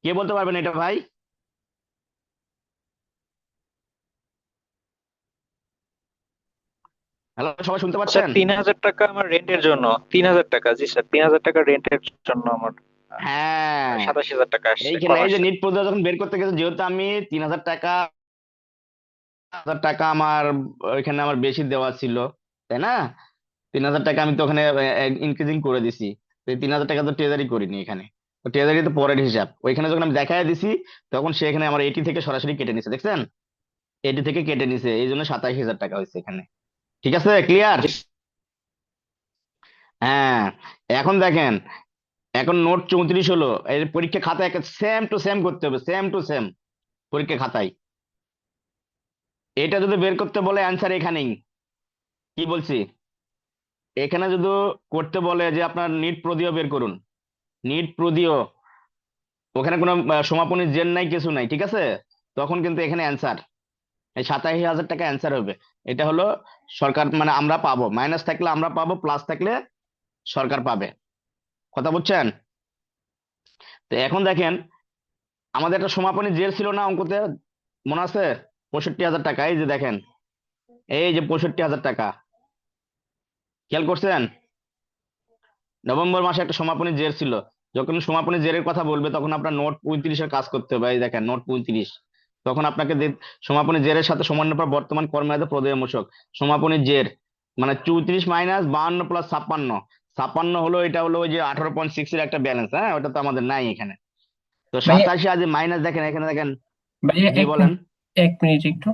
কে বলতে পারবেন এটা ভাই? হ্যালো, সবাই শুনতে স্যার পাচ্ছেন? 3,000 টাকা আমার রেন্টের জন্য। 3,000 টাকা, জি স্যার, 3,000 টাকা রেন্টের জন্য আমার হ্যাঁ, 27,000 টাকা আসছে এইখানে কয় এই যে মাসে। নিট প্রযোজক যখন বের করতে গেছে, যেহেতু আমি 3,000 টাকা আমার ওইখানে আমার বেশি দেওয়া ছিল, তাই না? 3,000 টাকা আমি তো ওখানে ইনক্রিজিং করে দিছি। তো 3,000 টাকা তো ট্রেজারি করিনি এখানে। তো ট্রেজারি তো পরের হিসাব, ওইখানে যখন আমি দেখাই দিছি তখন সেখানে আমার এটি থেকে সরাসরি কেটে নিছে, দেখছেন? এটি থেকে কেটে নিছে, এই জন্য 27,000 টাকা হয়েছে এখানে। ঠিক আছে, ক্লিয়ার? জি হ্যাঁ। এখন দেখেন, এখন নোট 34 হলো, এই পরীক্ষা খাতায় সেম টু সেম করতে হবে, সেম টু সেম পরীক্ষা খাতায়। এটা যদি বের করতে বলে অ্যান্সার এখানেই, কি বলছি, এখানে যদি করতে বলে যে আপনার নিট প্রদিও বের করুন, নিট প্রদিও, ওখানে কোনো সমাপনী জেন নাই, কিছু নাই, ঠিক আছে? তখন কিন্তু এখানে অ্যান্সার এই 87,000 টাকা অ্যান্সার হবে। এটা হলো সরকার, মানে আমরা পাবো, মাইনাস থাকলে আমরা পাবো, প্লাস থাকলে সরকার পাবে। কথা বুঝছেন? তো এখন দেখেন, আমাদের একটা সমাপনী জেল ছিল না অঙ্কতে, মনে আছে? 65,000 টাকা, এই যে দেখেন, এই যে 65,000 টাকা, খেয়াল করছেন? নভেম্বর মাসে একটা সমাপনী জের ছিল। যখন সমাপনী জেরের কথা বলবে তখন আপনার নোট 35-এর কাজ করতে হবে, এই দেখেন নোট 35। তখন আপনাকে সমাপনী জেরের সাথে সমন্বয় পর বর্তমান কর্মরত প্রদেয় মূসক সমাপনী জের, মানে 34 মাইনাস 52 প্লাস 56। 56 হলো, এটা হলো ওই যে 18.6 এর একটা ব্যালেন্স, হ্যাঁ, ওটা তো আমাদের নাই এখানে। তো ভাইয়া 87 আজ মাইনাস, দেখেন এখানে দেখেন। ভাইয়া জি এক বলেন। মিনিট, এক মিনিট একটু।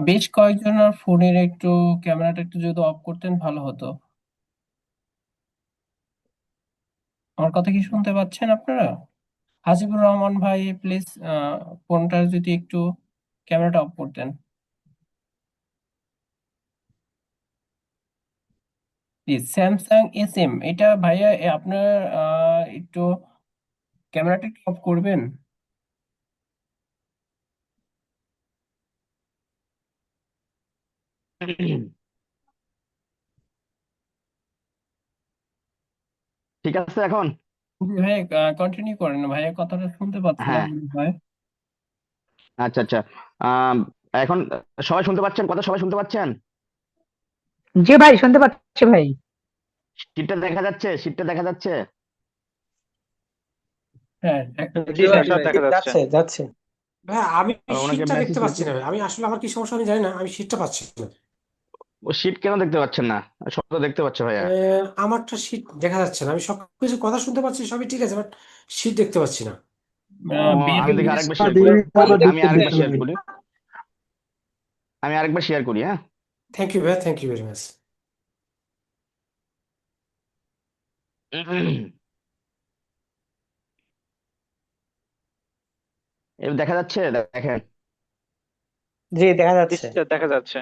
বেশ কয়েকজনের ফোনের একটু ক্যামেরাটা একটু যদি অফ করতেন ভালো হতো। আমার কথা কি শুনতে পাচ্ছেন আপনারা? হাসিবুর রহমান ভাই, প্লিজ ফোনটা যদি একটু ক্যামেরাটা অফ করতেন। প্লিজ, স্যামসাং এস এম এটা ভাইয়া, আপনার একটু ক্যামেরাটা একটু অফ করবেন। ঠিক আছে এখন? জি ভাইয়া, কন্টিনিউ করেন, ভাইয়া কথাটা শুনতে পাচ্ছিলাম হ্যাঁ, মনে হয়। আচ্ছা আচ্ছা। আহ এখন সবাই শুনতে পাচ্ছেন কথা? সবাই শুনতে পাচ্ছেন? জি ভাই, শুনতে পাচ্ছি ভাই। শীটটা দেখা যাচ্ছে? শীটটা দেখা যাচ্ছে? হ্যাঁ, জি দেখতে স্যার, পাচ্ছি সব ভাই। দেখা যাচ্ছে। যাচ্ছে যাচ্ছে। ভাই আমি ওনাকে শীটটা মেসেজ দেখতে পাচ্ছি দিচ্ছি। না ভাই, আমি আসলে আমার কি সমস্যা আমি জানি না, আমি শীটটা পাচ্ছি না। ও শীট কেন দেখতে পাচ্ছেন না? সব তো দেখতে পাচ্ছে ভাইয়া। আমারটা শীট দেখা যাচ্ছে না, আমি সবকিছু কথা শুনতে পাচ্ছি, সবই ঠিক আছে, বাট শীট দেখতে পাচ্ছি না। ও, আমি দেখি বের আরেকবার শেয়ার করি। ডিলিট করে আমি দেখতে আরেকবার দেখতে শেয়ার হবে। করি। আমি আরেকবার শেয়ার করি, হ্যাঁ। থ্যাংক ইউ ভাই, থ্যাংক ইউ ভেরি মাচ। এবার দেখা যাচ্ছে, দেখেন। জি, দেখা জি যাচ্ছে। স্যার, দেখা যাচ্ছে।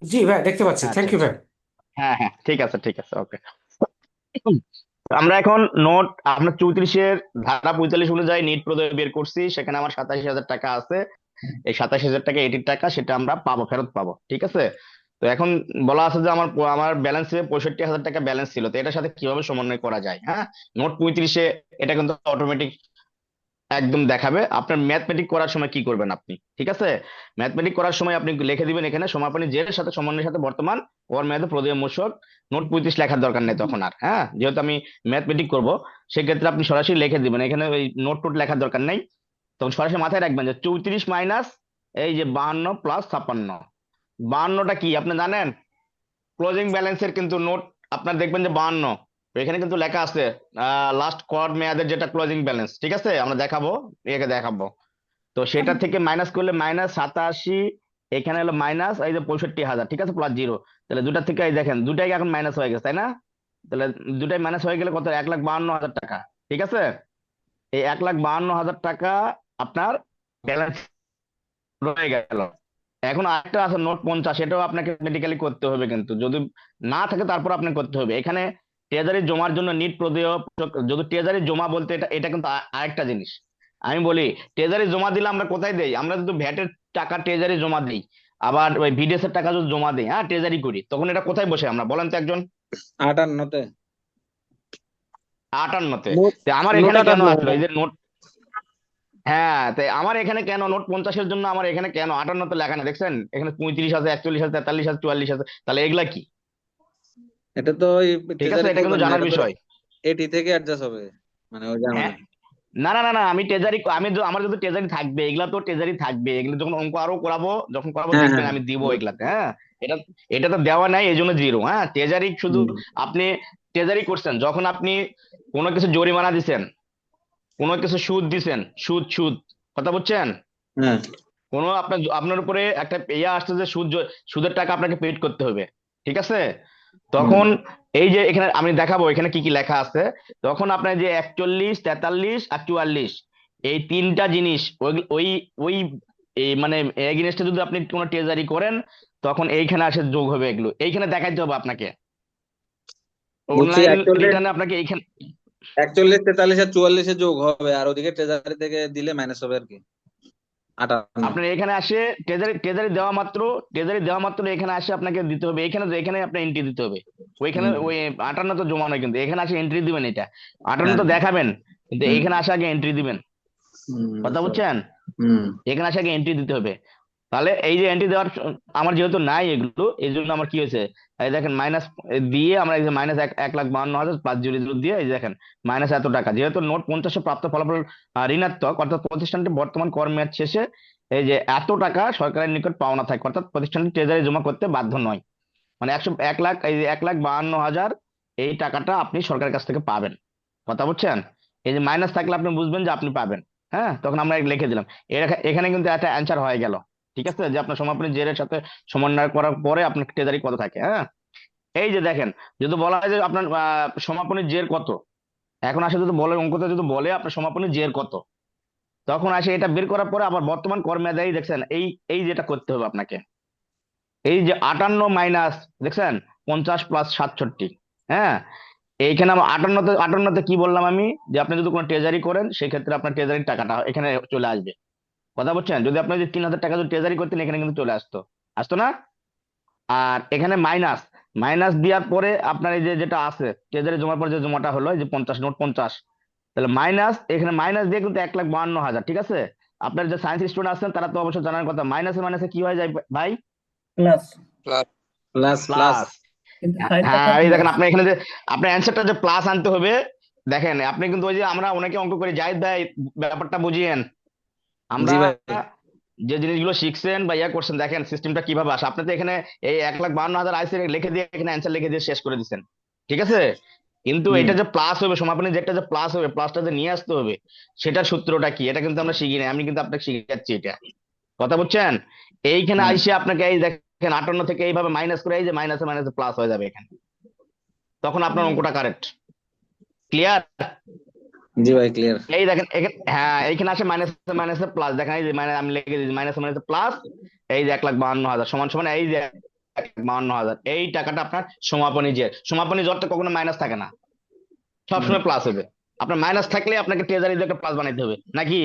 জি ভাই, দেখতে পাচ্ছি, থ্যাংক আচ্ছা ইউ আচ্ছা। ভাই। হ্যাঁ হ্যাঁ, ঠিক আছে ঠিক আছে, ওকে। আমরা এখন নোট আপনার 34-এর ধারা 45 অনুযায়ী নিট প্রদেয় বের করছি, সেখানে আমার 87,000 টাকা আছে। এই 27,000 টাকা, 80 টাকা সেটা আমরা পাবো, ফেরত পাবো, ঠিক আছে? তো এখন বলা আছে যে আমার আমার ব্যালেন্সে 65,000 টাকা ব্যালেন্স ছিল, তো এটার সাথে কিভাবে সমন্বয় করা যায়, হ্যাঁ? নোট 35-এ এটা কিন্তু অটোমেটিক একদম দেখাবে। আপনার ম্যাথমেটিক করার সময় কি করবেন আপনি, ঠিক আছে? ম্যাথমেটিক করার সময় আপনি লিখে দিবেন এখানে সমাপনী জের সাথে সমন্বয়ের সাথে বর্তমান ওর মেয়াদে প্রদেয় মূসক। নোট 35 লেখার দরকার নেই তখন আর, হ্যাঁ, যেহেতু আমি ম্যাথমেটিক করব, সেক্ষেত্রে আপনি সরাসরি লিখে দিবেন এখানে, ওই নোট টোট লেখার দরকার নেই। তখন সরাসরি মাথায় রাখবেন যে 34 মাইনাস এই যে 52 প্লাস 56। 52টা কি আপনি জানেন? ক্লোজিং ব্যালেন্সের কিন্তু নোট, আপনার দেখবেন যে 52, তো এখানে কিন্তু লেখা আছে লাস্ট কোয়ার্ট মেয়াদের যেটা ক্লোজিং ব্যালেন্স, ঠিক আছে? আমরা দেখাবো, একে দেখাবো। তো সেটা থেকে মাইনাস করলে -87, এখানে হলো মাইনাস এই যে 65,000, ঠিক আছে, প্লাস জিরো। তাহলে দুটা থেকে এই দেখেন দুটাই এখন মাইনাস হয়ে গেছে, তাই না? তাহলে দুটাই মাইনাস হয়ে গেলে কত? 1,52,000 টাকা, ঠিক আছে? এই 1,52,000 টাকা আপনার ব্যালেন্স রয়ে গেল। এখন আরেকটা আছে নোট 50, এটাও আপনাকে মেডিকেলি করতে হবে, কিন্তু যদি না থাকে তারপর আপনাকে করতে হবে এখানে। ট্রেজারি জমার জন্য নিট প্রদেয়, যদি ট্রেজারি জমা বলতে এটা এটা কিন্তু আরেকটা জিনিস। আমি বলি, ট্রেজারি জমা দিলে আমরা কোথায় দেই? আমরা যদি ভ্যাটের টাকা ট্রেজারি জমা দিই, আবার ওই বিডিএস এর টাকা যদি জমা দিই, হ্যাঁ, ট্রেজারি করি, তখন এটা কোথায় বসে আমরা বলেন তো একজন? 58-তে। 58-তে। নোট তো আমার নোট এখানে কেন 58। আসলো এই যে নোট? হ্যাঁ, তাই আমার এখানে কেন নোট 50-এর জন্য আমার এখানে কেন 58 তো লেখা নেই, দেখছেন এখানে 35 আছে, 41 আছে, 43 আছে, 44 আছে, তাহলে এগুলা কি? এটা তো ওই ঠিক আছে, ট্রেজারি এটা কিন্তু করবেন না, জানার এটা তো বিষয়। এটি থেকে অ্যাডজাস্ট হবে, মানে ওই যে হ্যাঁ, আমাদের। না না না না, আমি ট্রেজারি, আমার যদি ট্রেজারি থাকবে, এগুলা তো ট্রেজারি থাকবে, এগুলো যখন অঙ্ক আরো করাবো, যখন করাবো হ্যাঁ দেখবেন হ্যাঁ আমি দিব বুঝছি। এগুলাতে। হ্যাঁ, এটা এটা তো দেওয়া নাই, এই জন্য জিরো। হ্যাঁ, ট্রেজারি শুধু হুম, আপনি ট্রেজারি করছেন যখন আপনি কোনো কিছু জরিমানা দিছেন, কোনো কিছু সুদ দিছেন, সুদ সুদ, কথা বুঝছেন? হ্যাঁ কোনো আপনার আপনার উপরে একটা ইয়ে আসছে যে সুদের টাকা আপনাকে পেড করতে হবে, ঠিক আছে? হুম তখন এই যে এখানে আমি দেখাবো এখানে কি কি লেখা আছে, তখন আপনার যে 41, 43 আর 44, এই তিনটা জিনিস ওই ওই ওই এই মানে এগেইনস্টে যদি আপনি কোনো ট্রেজারি করেন, তখন এইখানে আসে যোগ হবে, এগুলো এইখানে দেখাইতে হবে আপনাকে, বুঝছি। অনলাইন 41, রিটার্নে আপনাকে এইখানে। 41, 43 আর 44 যোগ হবে, আর ওদিকে ট্রেজারি থেকে দিলে মাইনাস হবে আর কি, 58। আপনার এখানে আসে ট্রেজারি দেওয়া মাত্র এখানে আসে আপনাকে দিতে হবে, এখানে আপনার এন্ট্রি দিতে হবে। ওইখানে হুম ওই 58 তো জমা নয়, কিন্তু এখানে আসে এন্ট্রি দিবেন, এটা 58 হ্যাঁ তো দেখাবেন, কিন্তু হুম এখানে আসে আগে এন্ট্রি দিবেন, কথা বুঝতে পারছি। বুঝছেন? হুম এখানে আসে আগে এন্ট্রি দিতে হবে। তাহলে এই যে এন্ট্রি দেওয়ার আমার যেহেতু নাই এগুলো, এই জন্য আমার কি হয়েছে, এই দেখেন মাইনাস দিয়ে আমরা এই যে মাইনাস 1,52,000 প্লাস জিরো জিরো দিয়ে এই যে দেখেন মাইনাস এত টাকা, যেহেতু নোট 50 প্রাপ্ত ফলাফল ঋণাত্মক, অর্থাৎ প্রতিষ্ঠানটি বর্তমান কর্মের শেষে এই যে এত টাকা সরকারের নিকট পাওনা থাকে, অর্থাৎ প্রতিষ্ঠানটি ট্রেজারি জমা করতে বাধ্য নয়, মানে 1 লাখ, এই যে 1,52,000 এই টাকাটা আপনি সরকারের কাছ থেকে পাবেন, কথা বুঝছেন? এই যে মাইনাস থাকলে আপনি বুঝবেন যে আপনি পাবেন। হ্যাঁ, তখন আমরা লিখে দিলাম, এখানে কিন্তু একটা অ্যান্সার হয়ে গেল, ঠিক আছে, যে আপনার সমাপনী জেরের সাথে সমন্বয় করার পরে আপনার ট্রেজারি কত থাকে। হ্যাঁ, এই যে দেখেন, যদি বলা হয় যে আপনার সমাপনী জের কত, এখন আসে যদি বলে অঙ্কতে যদি বলে আপনার সমাপনী জের কত, তখন আসে এটা বের করার পরে আবার বর্তমান কর্মে দেখছেন এই এই যেটা করতে হবে আপনাকে, এই যে 58 মাইনাস, দেখছেন 50 প্লাস 67। হ্যাঁ, এইখানে আমার 58তে কি বললাম আমি, যে আপনি যদি কোনো ট্রেজারি করেন সেই ক্ষেত্রে আপনার ট্রেজারির টাকাটা এখানে চলে আসবে, কথা বলছেন? যদি আপনি যে 3,000 টাকা যদি ট্রেজারি করতেন এখানে কিন্তু চলে আসতো, আসতো না? আর এখানে মাইনাস, মাইনাস দেওয়ার পরে আপনার এই যে যেটা আছে ট্রেজারি জমার পরে যে জমাটা হলো এই যে 50, নোট 50, তাহলে মাইনাস, এখানে মাইনাস দিয়ে কিন্তু 1,52,000, ঠিক আছে? আপনার যে সায়েন্স স্টুডেন্ট আছেন তারা তো অবশ্যই জানার কথা, মাইনাসে মাইনাসে কি হয়ে যায় ভাই? Plus, plus plus. প্লাস। কিন্তু সাইনটা হ্যাঁ, থাকবে এই দেখেন প্লাস। আপনি এখানে যে আপনার অ্যান্সারটা যে প্লাস আনতে হবে, দেখেন আপনি কিন্তু ওই যে আমরা অনেকে অঙ্ক করে জাহিদ ভাই ব্যাপারটা বুঝিয়েন, আমরা জি ভাই। যে জিনিসগুলো শিখছেন বা ইয়া করছেন, দেখেন সিস্টেমটা কিভাবে আসে, আপনি তো এখানে এই 1,52,000 আইসি লিখে দিয়ে এখানে অ্যান্সার লিখে দিয়ে শেষ করে দিচ্ছেন, ঠিক আছে? কিন্তু হুম এটা যে প্লাস হবে, সমাপনী যেটা যে প্লাস হবে, প্লাসটা যে নিয়ে আসতে হবে, সেটার সূত্রটা কি এটা কিন্তু আমরা শিখি নাই, আমি কিন্তু আপনাকে শিখাচ্ছি এটা, কথা বুঝছেন? এইখানে হুম আইসে আপনাকে এই দেখেন 58 থেকে এইভাবে মাইনাস করে এই যে মাইনাসে মাইনাসে প্লাস হয়ে যাবে এখানে, তখন আপনার হুম। অঙ্কটা কারেক্ট, ক্লিয়ার? জি ভাই ক্লিয়ার। এই দেখেন এখানে, হ্যাঁ এইখানে আসে মাইনাস মাইনাসে প্লাস, দেখেন এই যে আমি লিখে দিয়েছি মাইনাস মাইনাসে প্লাস, এই যে 1,52,000 সমান সমান এই যে 1,52,000, এই টাকাটা আপনার সমাপনী জের, সমাপনী জেরটা কখনো মাইনাস থাকে না, হুম সবসময় প্লাস হবে। আপনার মাইনাস থাকলে আপনাকে ট্রেজারি দিয়ে একটা প্লাস বানাইতে হবে নাকি,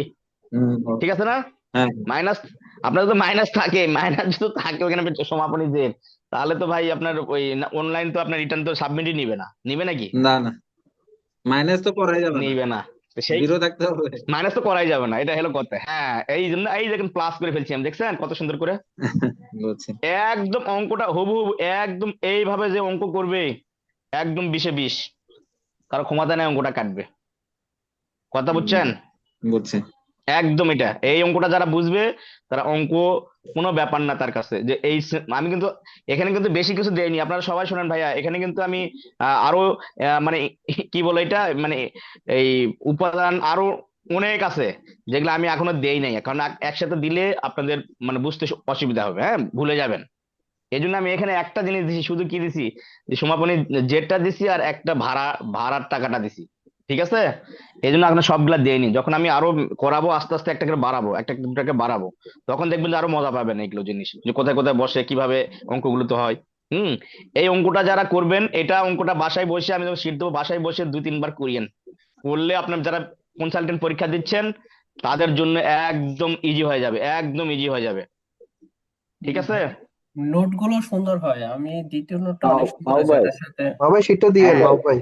হুম ঠিক আছে না? হ্যাঁ মাইনাস, আপনার যদি মাইনাস থাকে, মাইনাস যদি থাকে ওখানে সমাপনী জের, তাহলে তো ভাই আপনার ওই অনলাইন তো আপনার রিটার্ন তো সাবমিটই নিবে না, নিবে নাকি? না না, মাইনাস তো করাই যাবে না, নিবে না, তো সেই জিরো থাকতে হবে। মাইনাস তো করাই যাবে না, এটা হলো কথা। হ্যাঁ, এই জন্য এই দেখেন প্লাস করে ফেলছি আমি, দেখছেন কত সুন্দর করে, বুঝছি। একদম অঙ্কটা হুবহু একদম এইভাবে যে অঙ্ক করবে, একদম 20-এ 20, কারো ক্ষমতা নেই অঙ্কটা কাটবে, কথা হুম, বুঝছেন? বুঝছি। একদম এটা, এই অঙ্কটা যারা বুঝবে তারা অঙ্ক কোনো ব্যাপার না তার কাছে, যে এই আমি কিন্তু এখানে কিন্তু বেশি কিছু দেইনি, আপনারা সবাই শোনেন ভাইয়া, এখানে কিন্তু আমি আরো মানে কি বলে এটা, মানে এই উপাদান আরো অনেক আছে যেগুলো আমি এখনো দেই নাই, কারণ একসাথে দিলে আপনাদের মানে বুঝতে অসুবিধা হবে, হ্যাঁ ভুলে যাবেন। এই জন্য আমি এখানে একটা জিনিস দিছি, শুধু কি দিছি, যে সমাপনী জেটটা দিছি আর একটা ভাড়ার টাকাটা দিছি, ঠিক আছে? এই জন্য আপনার সবগুলা দেয়নি, যখন আমি আরো করাবো আস্তে আস্তে একটা করে বাড়াবো, একটা দুটাকে বাড়াবো, তখন দেখবেন যে আরো মজা পাবেন এইগুলো জিনিস, যে কোথায় কোথায় বসে কিভাবে অঙ্কগুলো তো হয়। হুম, এই অঙ্কটা যারা করবেন, এটা অঙ্কটা বাসায় বসে আমি যখন শীট দেবো বাসায় বসে 2-3 বার করিয়েন, করলে আপনার যারা কনসালটেন্ট পরীক্ষা দিচ্ছেন তাদের জন্য একদম ইজি হয়ে যাবে, একদম ইজি হয়ে যাবে, ঠিক আছে? নোটগুলো সুন্দর হয়, আমি দ্বিতীয় নোটটা মাও অনেক সুন্দর মাও আছে ভাই, এটার সাথে। ভাই সেটা দিয়ে হ্যাঁ দাও ভাই।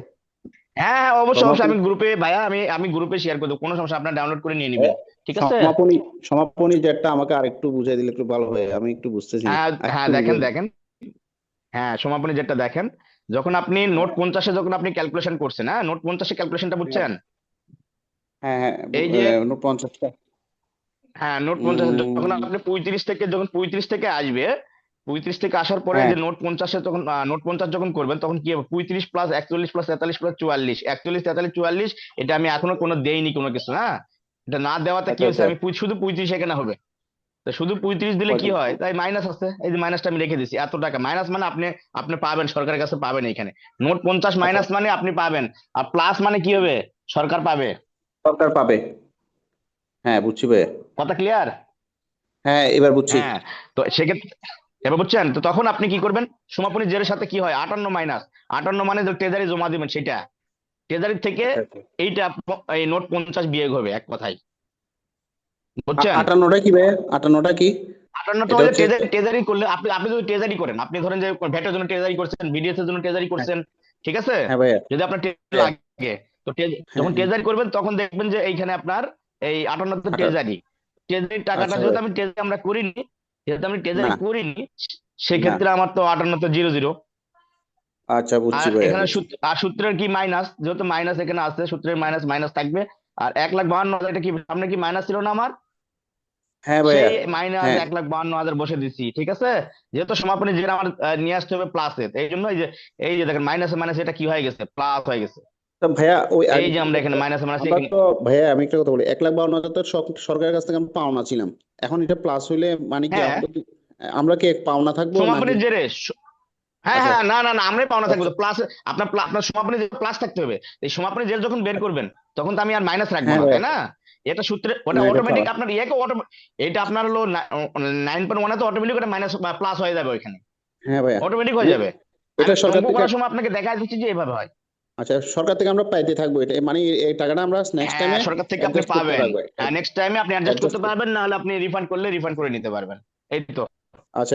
হ্যাঁ হ্যাঁ, অবশ্যই অবশ্যই, সমাপনী আমি গ্রুপে ভাইয়া আমি গ্রুপে শেয়ার করে দেবো, কোনো সমস্যা, আপনার ডাউনলোড করে নিয়ে নেবেন, ঠিক আছে? সমাপনী সমাপনী যেটা আমাকে আরেকটু বুঝিয়ে দিলে একটু ভালো হয়, আমি একটু বুঝতেছি না, হ্যাঁ হ্যাঁ, আরেকটু দেখেন বুঝিয়ে দিন। দেখেন, হ্যাঁ সমাপনী যেটা দেখেন, যখন আপনি নোট 50-এ যখন আপনি ক্যালকুলেশন করছেন, হ্যাঁ নোট 50-এ ক্যালকুলেশনটা বুঝছেন? হ্যাঁ হ্যাঁ, এই যে 50টা। হ্যাঁ নোট 50 যখন আপনি 35 থেকে আসবে, 35 থেকে আসার পরে হ্যাঁ যে নোট 50-এ তখন নোট 50 যখন করবেন তখন কি হবে, 35 প্লাস 41 প্লাস 43 প্লাস 44, 41 43 44, এটা আমি এখনো কোনো দেইনি কোনো কিছু, হ্যাঁ এটা না দেওয়াতে কি আচ্ছা হয়েছে, আচ্ছা, আমি শুধু 35 এখানে হবে। তো শুধু 35 দিলে কি হয়, তাই মাইনাস আছে, এই যে মাইনাসটা আমি রেখে দিছি, এত টাকা মাইনাস মানে আপনি আপনি পাবেন, সরকারের কাছে পাবেন এখানে। নোট 50 আচ্ছা, মাইনাস মানে আপনি পাবেন, আর প্লাস মানে কি হবে, সরকার পাবে। সরকার পাবে। হ্যাঁ বুঝছি ভাইয়া, কথা ক্লিয়ার? হ্যাঁ এবার বুঝছি। হ্যাঁ, তো সেক্ষেত্রে এবার বুঝছেন, তো তখন আপনি কি করবেন, সমাপনী জেরের সাথে কি হয়, 58 মাইনাস 58 মানে যে ট্রেজারি জমা দিবেন সেটা, ট্রেজারি থেকে আচ্ছা আচ্ছা, এইটা এই নোট 50 বিয়োগ হবে, এক কথায়, বুঝছেন? 58টা কি ভাইয়া, 58টা কি? 58টা এটা হচ্ছে হচ্ছে ট্রেজারি, ট্রেজারি করলে আপনি আপনি যদি ট্রেজারি করেন, আপনি ধরেন যে ভ্যাটের জন্য ট্রেজারি করছেন, বিডিএস এর জন্য ট্রেজারি হ্যাঁ করছেন, ঠিক আছে? হ্যাঁ ভাইয়া, যদি আপনার ট্রেজারি ভাইয়া, লাগে, তো হ্যাঁ যখন হ্যাঁ, ট্রেজারি করবেন তখন দেখবেন যে এইখানে আপনার এই 58তে 58, ট্রেজারি, ট্রেজারির টাকাটা আচ্ছা যেহেতু ভাইয়া, আমি ট্রেজারি আমরা করিনি, যেহেতু আমি না ট্রেজারি করিনি, না, সেক্ষেত্রে আমার তো 58তে 00। আচ্ছা বুঝছি আর ভাইয়া, এখানে বুঝছি। আর সূত্রের কি মাইনাস, যেহেতু মাইনাস এখানে আছে, সূত্রের মাইনাস মাইনাস থাকবে। আর 1,52,000, এটা কি সামনে কি মাইনাস ছিল না আমার, হ্যাঁ ভাইয়া, সেই মাইনাস হ্যাঁ 1,52,000 বসে দিচ্ছি, ঠিক আছে? যেহেতু সমাপনী যেটা আমার নিয়ে আসতে হবে প্লাসে, এই জন্য এই যে দেখেন মাইনাসে মাইনাসে এটা কি হয়ে গেছে, প্লাস হয়ে গেছে। তো ভাইয়া ওই এই যে আমরা এখানে মাইনাসে মাইনাসে আমরা তো ভাইয়া, আমি একটা কথা বলি, 1,52,000 তো সরকারের কাছ থেকে আমরা পাওনা ছিলাম, এখন এটা প্লাস হইলে মানে কি হ্যাঁ আমরা আমরা কি পাওনা থাকবো নাকি? সমাপনীর জেরে হ্যাঁ আচ্ছা হ্যাঁ, না না না, আমরাই পাওনা থাকবো আচ্ছা, তো, প্লাস আপনার আপনার সমাপনী প্লাস থাকতে হবে। এই সমাপনী জেল যখন বের করবেন তখন তো আমি আর মাইনাস রাখবো হ্যাঁ না, ভাইয়া, তাই না? এটা সূত্রে না ওটা এটা অটোমেটিক আপনার ইয়েকে এটা আপনার হলো 9.1, তো অটোমেটিক ওটা মাইনাস প্লাস হয়ে যাবে ওইখানে, হ্যাঁ ভাইয়া, অটোমেটিক হয়ে যাবে। এটা আমি সরকার অঙ্ক থেকে, করার সময় আপনাকে দেখা দিচ্ছি যে এভাবে হয়। আচ্ছা সরকার থেকে আমরা পাইতে থাকবো, এটা মানে এই টাকাটা আমরা নেক্সট হ্যাঁ টাইমে সরকার থেকে আপনি অ্যাডজাস্ট করতে পাবেন, থাকবো, নেক্সট টাইমে আপনি অ্যাডজাস্ট করতে অ্যাডজাস্ট। পারবেন, না হলে আপনি রিফান্ড করলে রিফান্ড করে নিতে পারবেন। এই তো, আচ্ছা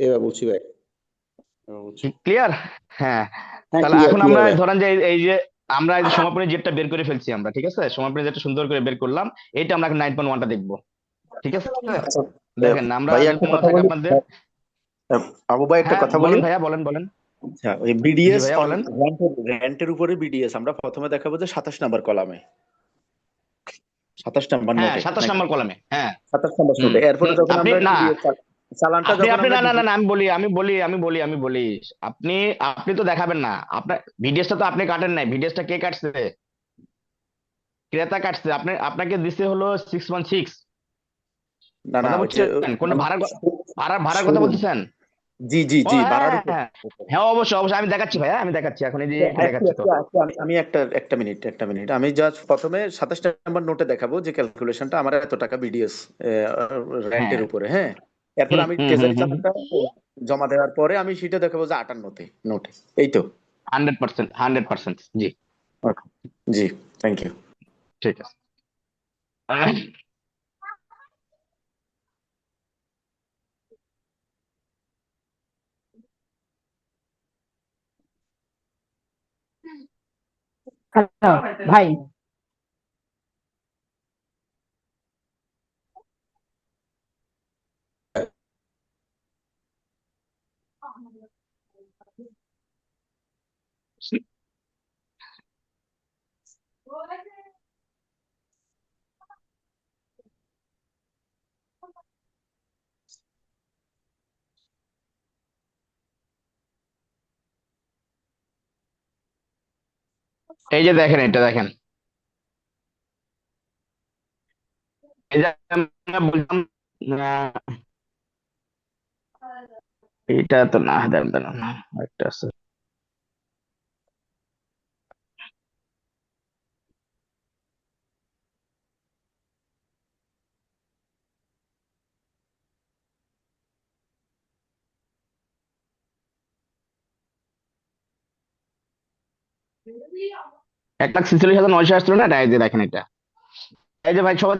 এবার বুঝছি ভাই, এবার বুঝছি। ক্লিয়ার? হ্যাঁ, হ্যাঁ তাহলে ক্লিয়ার এখন ক্লিয়ার আমরা ভাই। ধরেন যে এই যে আমরা এই যে সমাপনী জেটটা বের করে ফেলছি আমরা, ঠিক আছে? সমাপনী জেটটা সুন্দর করে বের করলাম, এইটা আমরা 9.1টা দেখবো, ঠিক আছে? আচ্ছা, দেখেন আমরা ভাই যদি একটা মনে কথা থাকে বলি, আপনাদের। আবু ভাই একটা হ্যাঁ কথা বলি। বলেন ভাইয়া, বলেন বলেন। আচ্ছা, ওই জি বিডিএস ভাইয়া অন বলেন। রেন্টের উপরে বিডিএস আমরা প্রথমে দেখাবো যে 27 নাম্বার কলামে, 27 নাম্বার হ্যাঁ নোটে 27 নাকি নম্বর কলামে, হ্যাঁ। 27 নাম্বার হুম নোটে, এরপরে যখন আপনি আমরা না, চালানটা আপনি যখন আপনি আমরা না না না না, আমি বলি, আপনি আপনি তো দেখাবেন না, আপনার ভিডিওসটা তো আপনি কাটেন নাই, ভিডিওসটা কে কাটছে, ক্রেতা কাটছে, আপনাকে দিছে হলো 616। না না কথা ওই যে বুঝছেন, কোন আমার ভাড়ার ভাড়ার কথা শোরুম, বলতেছেন? জি জি ও জি, হ্যাঁ ভাড়ার হ্যাঁ উপর। হ্যাঁ হ্যাঁ, অবশ্যই অবশ্যই, আমি দেখাচ্ছি ভাইয়া, আমি দেখাচ্ছি এখন, এই যে এটা একটু দেখাচ্ছি তো। একটু একটু আমি একটা একটা মিনিট, একটা মিনিট, আমি জাস্ট প্রথমে 27 নাম্বার নোটে দেখাবো যে ক্যালকুলেশনটা আমার এত টাকা বিডিএস হ্যাঁ, রেন্টের উপরে, হ্যাঁ। এরপর হুম আমি হুম হুম ট্রেজারি হুম, চালানটা জমা দেওয়ার পরে আমি সেটা দেখাবো যে 58 নোটে, এই তো। 100%, 100%, জি, Okay. জি, থ্যাংক ইউ। ঠিক আছে। হ্যালো ভাই, এই যে দেখেন, এটা দেখেন, এই যে আমরা বললাম, আহ, এটা তো না, দাঁড়ান দাঁড়ান, একটা আছে। এক লাখ 46,900 আসছিল না, এটা এই যে দেখেন এটা, এই যে ভাই সবাই,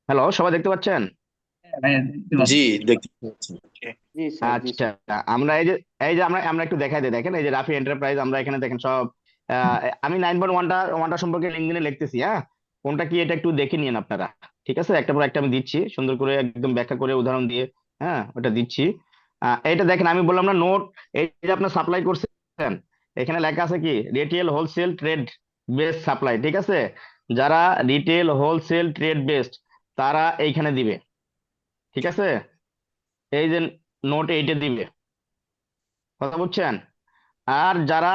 হ্যালো সবাই দেখতে পাচ্ছেন? জি, দেখতে পাচ্ছি। জি স্যার, জি আচ্ছা, স্যার। আমরা এই যে আমরা একটু দেখাই দিই, দেখেন এই যে রাফি এন্টারপ্রাইজ, আমরা এখানে দেখেন সব আহ, আমি 9.1টা সম্পর্কে লিঙ্কডইনে লিখতেছি, হ্যাঁ, কোনটা কি এটা একটু দেখে নিন আপনারা। ঠিক আছে, একটা পর একটা আমি দিচ্ছি সুন্দর করে একদম ব্যাখ্যা করে উদাহরণ দিয়ে। হ্যাঁ, ওটা দিচ্ছি। এইটা দেখেন, আমি বললাম না নোট, এই যে আপনার সাপ্লাই করছেন, এখানে লেখা আছে কি retail wholesale trade base supply. ঠিক আছে, যারা রিটেল হোলসেল ট্রেড বেসড তারা এইখানে দিবে। ঠিক আছে, এই যে নোট এইটা দিবে, কথা বুঝছেন? আর যারা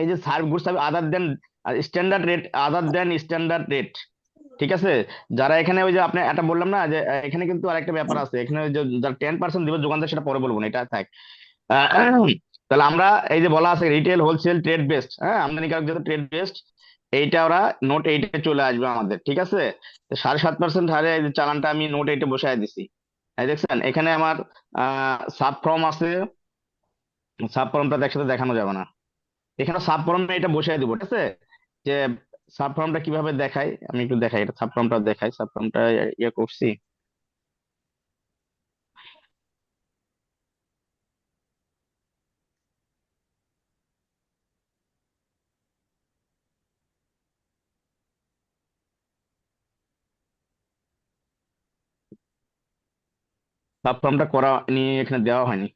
এই যে গুডস আদার দেন স্ট্যান্ডার্ড রেট, আদার দেন স্ট্যান্ডার্ড রেট, ঠিক আছে, যারা এখানে ওই যে আপনি এটা বললাম না যে এখানে কিন্তু আরেকটা ব্যাপার আছে, এখানে ওই যে যারা 10% দিবে দোকানদার, সেটা পরে বলবো না, এটা থাক। আহ, তাহলে আমরা এই যে বলা আছে রিটেল হোলসেল ট্রেড বেসড, হ্যাঁ, আমদানিকারক যত ট্রেড বেসড, এইটা ওরা নোট এইটে চলে আসবে আমাদের। ঠিক আছে, 7.5% হারে এই যে চালানটা আমি নোট এইটে বসায় দিছি। এই দেখছেন এখানে আমার সাব ফর্ম আছে, সাব ফর্মটা একসাথে দেখানো যাবে না, এখানে সাব ফর্মে এটা বসায় দিব। ঠিক আছে, যে সাব ফর্মটা কিভাবে দেখাই আমি একটু দেখাই, এটা সাব ফর্মটা দেখাই, সাব ফর্মটা ইয়ে করছি। সাব ফর্মটা করা নিয়ে এখানে দেওয়া হয়নি।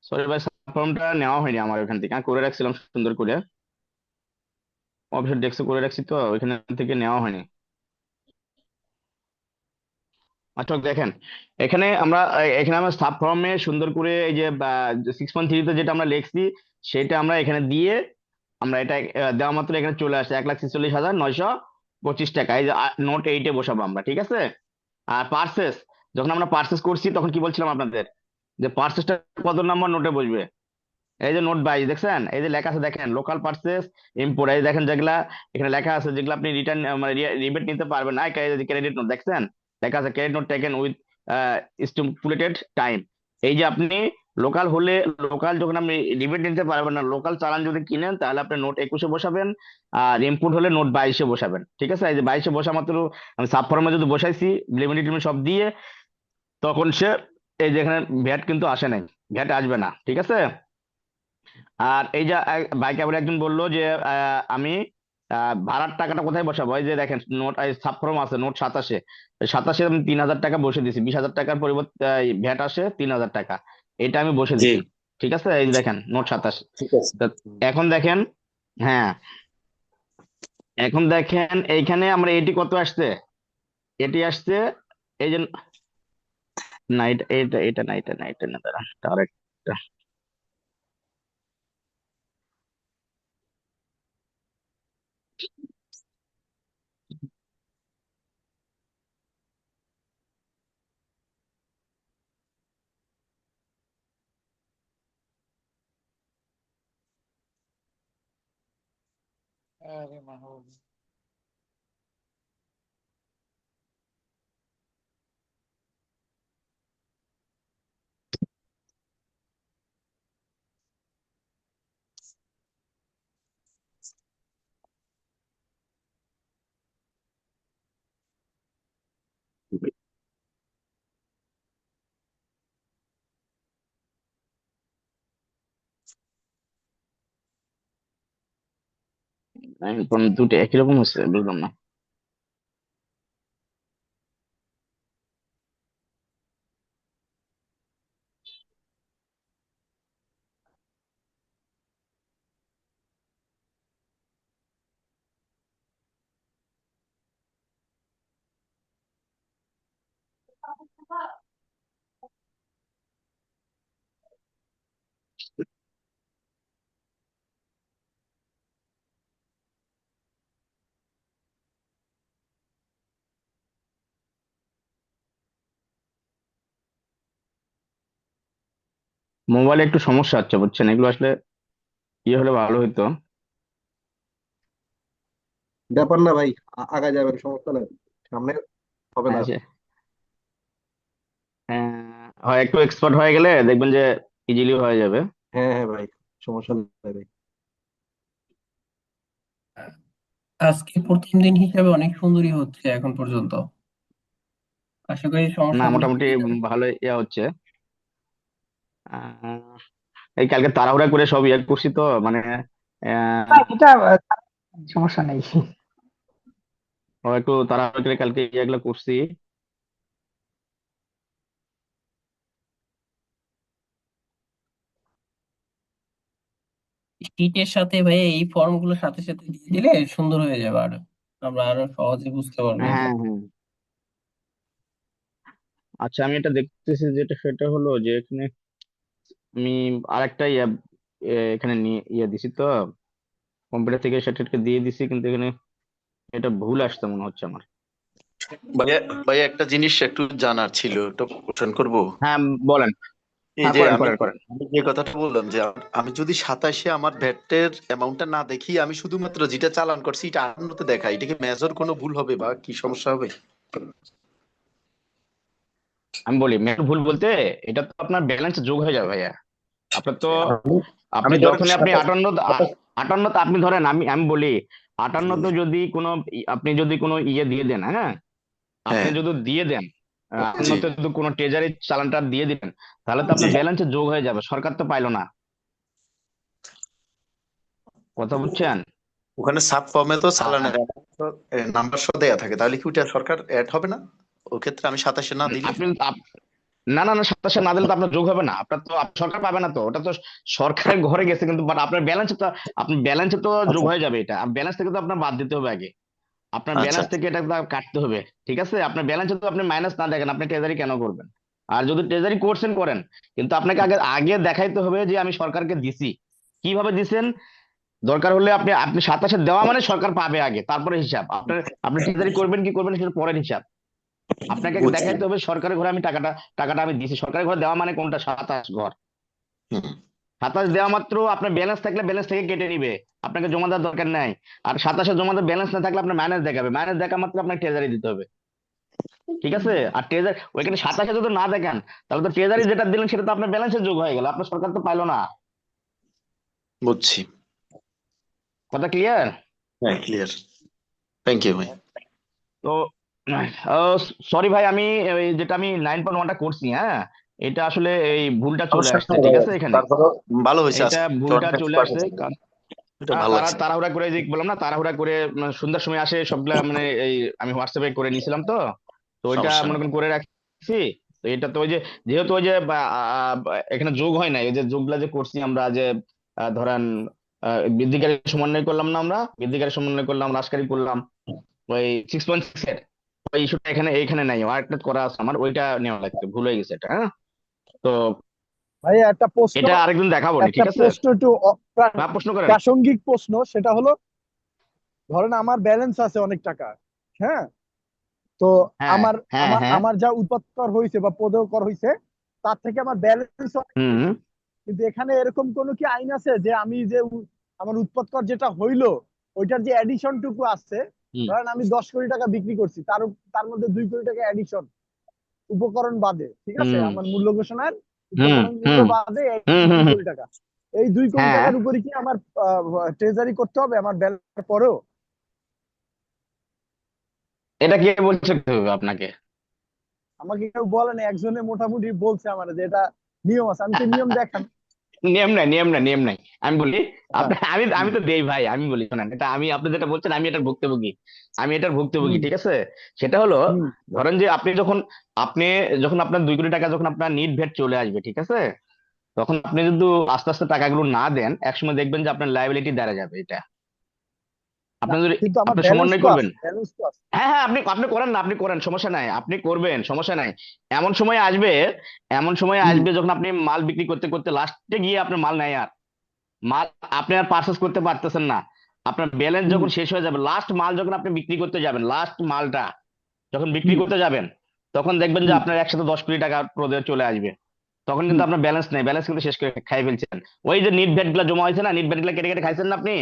সরি ভাই, সাব ফর্মটা নেওয়া হয়নি আমার ওখান থেকে, আমি করে রাখছিলাম সুন্দর করে, অফিসের ডেস্কে করে রাখছি, তো ওইখান থেকে নেওয়া হয়নি। আচ্ছা দেখেন, এখানে আমরা সাব ফর্মে সুন্দর করে এই যে 6.3-তে যেটা আমরা লিখছি, সেটা আমরা এখানে দিয়ে আমরা এটা দেওয়া মাত্র এখানে চলে আসছে 1,46,925 টাকা, এই যে নোট এইটে বসাবো আমরা। ঠিক আছে, আর পার্সেস, যখন আমরা পার্সেস করছি তখন কি বলছিলাম আপনাদের, যে পার্সেসটা কত নাম্বার নোটে বসবে? এই যে নোট 22 দেখছেন, এই যে লেখা আছে দেখেন লোকাল পার্সেস ইম্পোর্ট, এই দেখেন যেগুলা এখানে লেখা আছে, যেগুলো আপনি রিটার্ন মানে রিবেট নিতে পারবেন না, ক্রেডিট নোট দেখছেন, লেখা আছে credit note taken with stipulated time. এই যে আপনি লোকাল হলে, লোকাল যখন আপনি রিবেট নিতে পারবেন না, লোকাল চালান যদি কিনেন তাহলে আপনি নোট 21-এ বসাবেন, আর ইম্পোর্ট হলে নোট 22-এ বসাবেন। ঠিক আছে, এই যে 22-এ বসা মাত্র আমি সাব ফর্মে যদি বসাইছি লিমিট টিমিট সব দিয়ে, তখন সে এই যে এখানে ভ্যাট কিন্তু আসে নাই, ভ্যাট আসবে না। ঠিক আছে, আর এই যে বাইক আবার একজন বললো যে আমি ভাড়ার টাকাটা কোথায় বসাবো, এই যে দেখেন নোট সাবফর্ম আছে নোট 27-এ, 27-এ আমি 3,000 টাকা বসে দিছি, 20,000 টাকার পরিবর্তে ভ্যাট আসে 3,000 টাকা, এটা আমি বসে জি, দিছি। ঠিক আছে, এই যে দেখেন নোট 27। ঠিক আছে। তা এখন দেখেন, হ্যাঁ, এখন দেখেন এইখানে আমরা এটি কত আসছে, এটি আসছে এই যে, না এটা এটা এটা না, এটা না, এটা না, দাঁড়ান তার একটা, দুটো একই রকম হচ্ছে, বুঝলাম না। মোবাইলে একটু সমস্যা হচ্ছে বুঝছেন, এগুলো আসলে ইয়ে হলে ভালো হতো। ব্যাপার না ভাই, আগায় যাবেন, সমস্যা নাই, সামনে হবে না। হ্যাঁ হয় একটু এক্সপার্ট হয়ে গেলে দেখবেন যে ইজিলি হয়ে যাবে। হ্যাঁ হ্যাঁ ভাই, সমস্যা নাই ভাই। আজকে প্রথম দিন হিসাবে অনেক সুন্দরই হচ্ছে এখন পর্যন্ত। আশা করি না সমস্যাগুলো মোটামুটি কেটে যাবে। ভালো ইয়ে হচ্ছে। আহ, এই কালকে তাড়াহুড়া করে সব ইয়ে করছি তো, মানে না, আহ, এটা সমস্যা নেই। একটু তাড়াহুড়া করে কালকে ইয়েগুলো করছি। শীটের সাথে ভাই এই ফর্ম গুলো সাথে সাথে দিয়ে দিলে সুন্দর হয়ে যাবে, আর আমরা আরো সহজে বুঝতে পারবো হ্যাঁ এটা। হ্যাঁ। আচ্ছা আমি এটা দেখতেছি, যেটা সেটা হলো যে এখানে আমি আরেকটা ইয়ে এখানে নিয়ে ইয়ে দিছি তো, কম্পিউটার থেকে সেটাকে দিয়ে দিছি, কিন্তু এখানে এটা ভুল আসতে মনে হচ্ছে আমার। ভাইয়া, ভাইয়া একটা জিনিস একটু জানার ছিল, একটু কোশ্চেন করবো। হ্যাঁ বলেন। এই হ্যাঁ যে করেন আমি করেন করেন। আমি যে কথাটা বললাম যে আমি যদি 27-এ আমার ভ্যাটের অ্যামাউন্টটা না দেখি, আমি শুধুমাত্র যেটা চালান করছি এটা 58-তে দেখাই, এটা কি মেজর কোনো ভুল হবে বা কি সমস্যা হবে? আমি বলি মেন ভুল বলতে, এটা তো আপনার ব্যালেন্স যোগ হয়ে যাবে ভাইয়া। আপনার তো আমি আপনি আমি ধরেন যখনই আপনি 27, আটান্ন 58তে আপনি ধরেন, আমি আমি বলি 58তে যদি কোনো আপনি যদি কোনো ইয়ে দিয়ে দেন, হ্যাঁ আপনি হ্যাঁ, যদি দিয়ে দেন জি 58তে যদি কোনো ট্রেজারি চালানটা দিয়ে দিবেন, তাহলে তো জি, আপনার ব্যালেন্সে যোগ হয়ে যাবে, সরকার তো পাইলো না। কথা বুঝছেন? ওখানে সাব ফর্মে তো আর চালানের নাম্বার সহ দেয়া থাকে, তাহলে কি ওটা সরকার অ্যাড হবে না ওই ক্ষেত্রে আমি 27-এ না দিলে? আপনি না না না, 27 না দিলে তো আপনার যোগ হবে না, আপনার তো সরকার পাবে না, তো ওটা তো সরকারের ঘরে গেছে, কিন্তু বাট আপনার ব্যালেন্স তো, আপনার ব্যালেন্সে তো যোগ আচ্ছা হয়ে যাবে, এটা ব্যালেন্স থেকে তো আপনার বাদ দিতে হবে আগে, আপনার আচ্ছা ব্যালেন্স থেকে এটা তো কাটতে হবে। ঠিক আছে, আপনার ব্যালেন্সে তো আপনি মাইনাস না দেখেন, আপনি ট্রেজারি কেন করবেন? আর যদি ট্রেজারি করছেন করেন, কিন্তু আপনাকে আগে আগে দেখাইতে হবে যে আমি সরকারকে দিছি। কিভাবে দিছেন? দরকার হলে আপনি আপনি 27 দেওয়া মানে সরকার পাবে আগে, তারপরে হিসাব আপনার, আপনি ট্রেজারি করবেন কি করবেন সেটা পরের হিসাব। আপনাকে আগে বুঝছি। দেখাইতে হবে সরকারের ঘরে আমি টাকাটা আমি দিছি, সরকারের ঘরে দেওয়া মানে কোনটা? 27 ঘর। হুম, 27 দেওয়া মাত্র আপনার ব্যালেন্স থাকলে ব্যালেন্স থেকে কেটে নিবে, আপনাকে জমা দেওয়ার দরকার নাই। আর 27 জমা দেওয়ার ব্যালেন্স না থাকলে আপনার মাইনাস দেখাবে, মাইনাস দেখা মাত্র আপনার ট্রেজারি দিতে হবে। ঠিক আছে, আর ট্রেজারি ওইখানে 27 যদি না দেখেন, তাহলে তো ট্রেজারি যেটা দিলেন সেটা তো আপনার ব্যালেন্সে যোগ হয়ে গেল, আপনার সরকার তো পাইলো না। বুঝছি। কথা ক্লিয়ার? হ্যাঁ, ক্লিয়ার। থ্যাংক ইউ ভাই। তো সরি ভাই, আমি ওই যেটা আমি 9.1টা করছি, হ্যাঁ এটা আসলে এই ভুলটা চলে সমস্যা আসছে, নাই ঠিক ভাইয়া, আছে এখানে। তারপরও ভালো হয়েছে, এটা আজকে তো ভুলটা অনেক চলে এক্সপার্ট আসছে, আছে, এটা ভালো তারা লাগছে। তাড়াহুড়া করে, যে বললাম না তাড়াহুড়া করে, মানে সন্ধ্যার সময় আসে সবগুলা, মানে এই আমি হোয়াটসঅ্যাপে করে নিয়েছিলাম তো, তো ওইটা সমস্যা মনে নেই। করেন করে রাখছি। তো এটা তো ওই যে, যেহেতু ওই যে এখানে যোগ হয় নাই, ওই যে যোগগুলা যে করছি আমরা, যে ধরেন বৃদ্ধিকারী সমন্বয় করলাম না, আমরা বৃদ্ধিকারী সমন্বয় করলাম, হ্রাসকারী করলাম, ওই 6.6 এর ওই ইস্যুটা এখানে এইখানে নাই, আরেকটা করা আছে আমার, ওইটা নেওয়া লাগছে, ভুল হয়ে গেছে এটা, হ্যাঁ। তো ভাই একটা প্রশ্ন, এটা আরেকদিন দেখাবো নি, একটা ঠিক আছে? প্রশ্ন একটু প্রশ্ন করেন। প্রাসঙ্গিক প্রশ্ন, সেটা হলো ধরেন আমার ব্যালেন্স আছে অনেক টাকা, হ্যাঁ, তো হ্যাঁ আমার হ্যাঁ আমার হ্যাঁ। আমার যা উৎপাদন কর হয়েছে বা পদেয় কর হয়েছে তার থেকে আমার ব্যালেন্স অনেক হুম বেশি। কিন্তু এখানে এরকম কোনো কি আইন আছে যে আমি যে আমার উৎপাদন কর যেটা হইলো ওইটার যে অ্যাডিশন টুকু আছে, হুম ধরেন আমি 10 কোটি টাকা বিক্রি করছি, তার তার মধ্যে 2 কোটি টাকা অ্যাডিশন উপকরণ বাদে, ঠিক আছে, হুম আমার মূল্য ঘোষণার হুম উপকরণ মূল্য হুম বাদে হুম দুই হুম হুম। কোটি টাকা এই 2 কোটি হ্যাঁ, টাকার উপরে কি আমার ট্রেজারি করতে হবে আমার ব্যালেন্সের পরেও? এটা কে বলছে আপনাকে? আমাকে কেউ বলেন, একজনে মোটামুটি বলছে আমার যে এটা নিয়ম আছে, আমি তো নিয়ম দেখান। নিয়ম নাই, নিয়ম নাই, নিয়ম নাই। আমি বলি, হ্যাঁ। আপনি আমি আমি হুম তো দেই ভাই, আমি বলি শোনেন, এটা আমি আপনি যেটা বলছেন আমি এটার ভুক্তভোগী, আমি এটার ভুক্তভোগী, হুম ঠিক আছে। সেটা হলো, হুম ধরেন যে আপনি যখন আপনার 2 কোটি টাকা যখন আপনার নিট ভ্যাট চলে আসবে, ঠিক আছে, তখন আপনি যদি আস্তে আস্তে টাকাগুলো না দেন, একসময় দেখবেন যে আপনার লাইবিলিটি দাঁড়া যাবে এটা। না, আপনি যদি কিন্তু আমার আপনি ব্যালেন্স সমন্বয় তো করবেন, আছে, ব্যালেন্স তো আছে। হ্যাঁ হ্যাঁ, আপনি আপনি করেন না, আপনি করেন, সমস্যা নাই, আপনি করবেন, সমস্যা নাই। এমন সময় আসবে, এমন সময় হুম আসবে যখন আপনি মাল বিক্রি করতে করতে লাস্টে গিয়ে আপনার মাল নাই আর, মাল আপনি আর পারচেস করতে পারতেছেন না, আপনার ব্যালেন্স হুম যখন শেষ হয়ে যাবে, লাস্ট মাল যখন আপনি বিক্রি করতে যাবেন, লাস্ট মালটা যখন বিক্রি হুম করতে যাবেন, তখন দেখবেন যে হুম আপনার একসাথে 10 কোটি টাকা প্রদেয় চলে আসবে। তখন কিন্তু আপনার ব্যালেন্স নেই, ব্যালেন্স কিন্তু শেষ করে খাই ফেলছেন। ওই যে নিট ভ্যাট গুলা জমা হয়েছে না, নিট ভ্যাট গুলা কেটে কেটে খাইছেন না আপনি,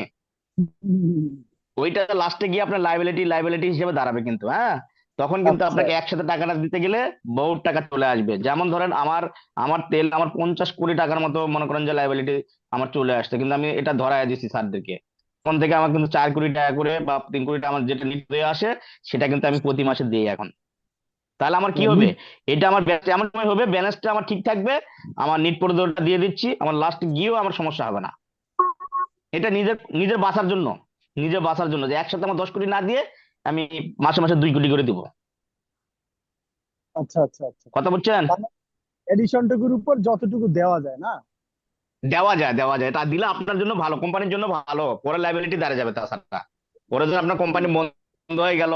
ওইটা লাস্টে গিয়ে আপনার লাইবিলিটি হিসেবে দাঁড়াবে কিন্তু, হ্যাঁ। তখন কিন্তু আচ্ছা আপনাকে একসাথে টাকাটা দিতে গেলে বহুত টাকা চলে আসবে। যেমন ধরেন আমার আমার তেল আমার 50 কোটি টাকার মতো মনে করেন যে লাইবিলিটি আমার চলে আসছে, কিন্তু আমি এটা ধরায় দিচ্ছি স্যারদেরকে। তখন থেকে আমার কিন্তু 4 কোটি টাকা করে বা 3 কোটি টাকা আমার যেটা নিট হয়ে আসে, সেটা কিন্তু আমি প্রতি মাসে দিই এখন। তাহলে আমার কি হবে, নিট এটা আমার এমন সময় হবে ব্যালেন্সটা আমার ঠিক থাকবে, আমার নিট পরিশোধটা দিয়ে দিচ্ছি, আমার লাস্ট গিয়েও আমার সমস্যা হবে না। এটা নিজের নিজের বাঁচার জন্য, নিজের বাঁচার জন্য, যে একসাথে আমার 10 কোটি না দিয়ে আমি মাসে মাসে 2 কোটি করে দিব। আচ্ছা আচ্ছা আচ্ছা, কথা বুঝছেন? মানে এডিশনটুকুর উপর যতটুকু দেওয়া যায় না। দেওয়া যায়, এটা দিলে আপনার জন্য ভালো, কোম্পানির জন্য ভালো, পরে লাইবিলিটি দাঁড়িয়ে যাবে। তাছাড়া পরে ধরেন আপনার কোম্পানি বন্ধ হয়ে গেল,